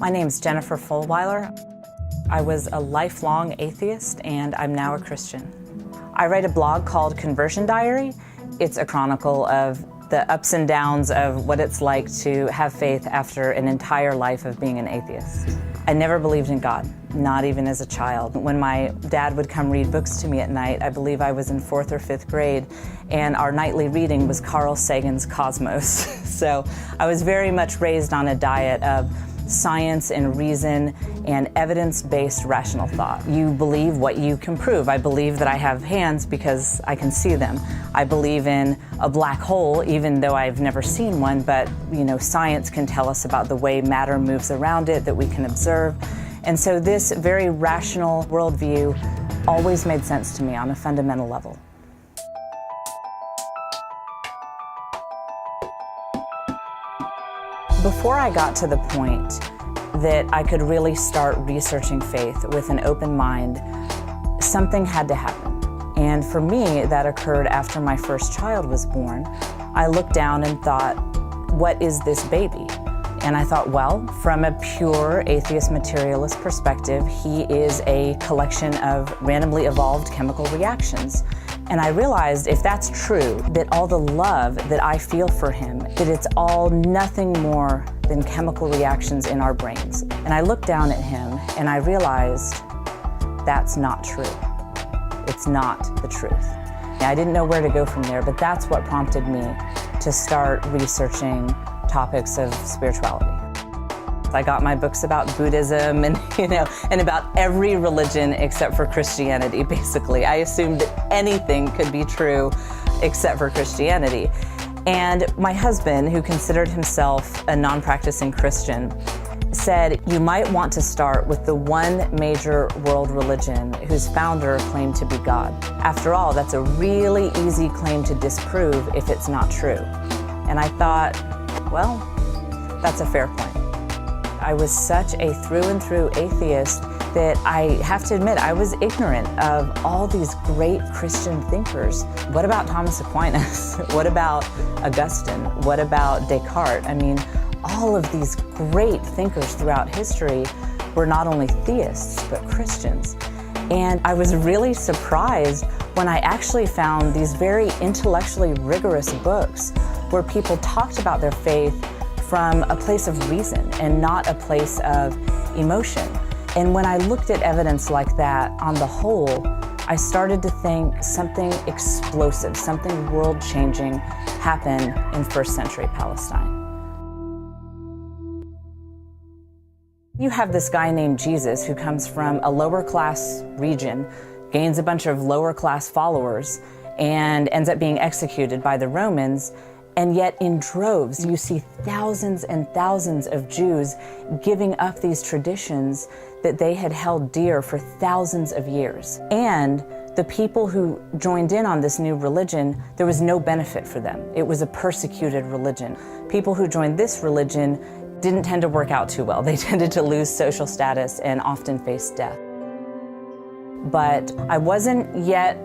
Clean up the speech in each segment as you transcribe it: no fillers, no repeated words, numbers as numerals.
My name's Jennifer Fulweiler. I was a lifelong atheist, and I'm now a Christian. I write a blog called Conversion Diary. It's a chronicle of the ups and downs of what it's like to have faith after an entire life of being an atheist. I never believed in God, not even as a child. When my dad would come read books to me at night, I believe I was in 4th or 5th grade, and our nightly reading was Carl Sagan's Cosmos. So I was very much raised on a diet of science and reason and evidence-based rational thought. You believe what you can prove. I believe that I have hands because I can see them. I believe in a black hole, even though I've never seen one, but science can tell us about the way matter moves around it that we can observe. And so this very rational worldview always made sense to me on a fundamental level. Before I got to the point that I could really start researching faith with an open mind, something had to happen. And for me, that occurred after my first child was born. I looked down and thought, what is this baby? And I thought, well, from a pure atheist materialist perspective, he is a collection of randomly evolved chemical reactions. And I realized if that's true, that all the love that I feel for him, that it's all nothing more than chemical reactions in our brains. And I looked down at him and I realized that's not true. It's not the truth. I didn't know where to go from there, but that's what prompted me to start researching topics of spirituality. I got my books about Buddhism and about every religion except for Christianity, basically. I assumed that anything could be true except for Christianity. And my husband, who considered himself a non-practicing Christian, said, you might want to start with the one major world religion whose founder claimed to be God. After all, that's a really easy claim to disprove if it's not true. And I thought, well, that's a fair point. I was such a through and through atheist that I have to admit I was ignorant of all these great Christian thinkers. What about Thomas Aquinas? What about Augustine? What about Descartes? I mean, all of these great thinkers throughout history were not only theists, but Christians. And I was really surprised when I actually found these very intellectually rigorous books where people talked about their faith from a place of reason and not a place of emotion. And when I looked at evidence like that on the whole, I started to think something explosive, something world-changing happened in 1st century Palestine. You have this guy named Jesus who comes from a lower class region, gains a bunch of lower class followers, and ends up being executed by the Romans. And yet in droves, you see thousands and thousands of Jews giving up these traditions that they had held dear for thousands of years. And the people who joined in on this new religion, there was no benefit for them. It was a persecuted religion. People who joined this religion didn't tend to work out too well. They tended to lose social status and often face death. But I wasn't yet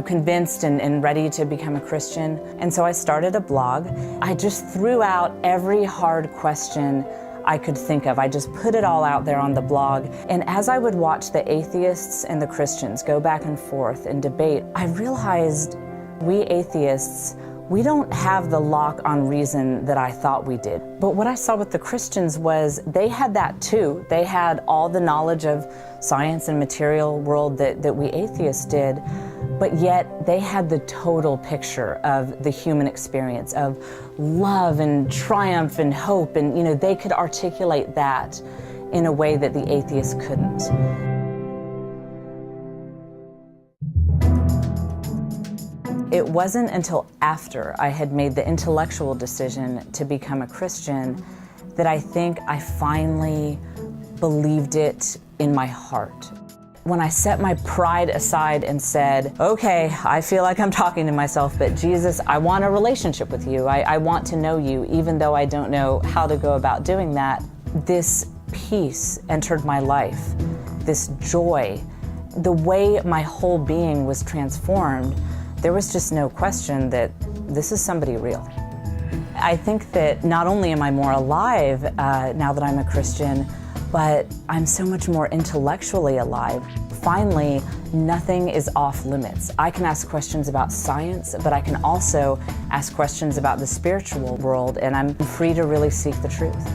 convinced and ready to become a Christian. And so I started a blog. I just threw out every hard question I could think of. I just put it all out there on the blog. And as I would watch the atheists and the Christians go back and forth and debate, I realized we atheists, we don't have the lock on reason that I thought we did. But what I saw with the Christians was they had that too. They had all the knowledge of science and material world that we atheists did, but yet they had the total picture of the human experience of love and triumph and hope, and they could articulate that in a way that the atheists couldn't. It wasn't until after I had made the intellectual decision to become a Christian that I think I finally believed it in my heart. When I set my pride aside and said, okay, I feel like I'm talking to myself, but Jesus, I want a relationship with you. I want to know you, even though I don't know how to go about doing that. This peace entered my life, this joy, the way my whole being was transformed. There was just no question that this is somebody real. I think that not only am I more alive now that I'm a Christian, but I'm so much more intellectually alive. Finally, nothing is off limits. I can ask questions about science, but I can also ask questions about the spiritual world, and I'm free to really seek the truth.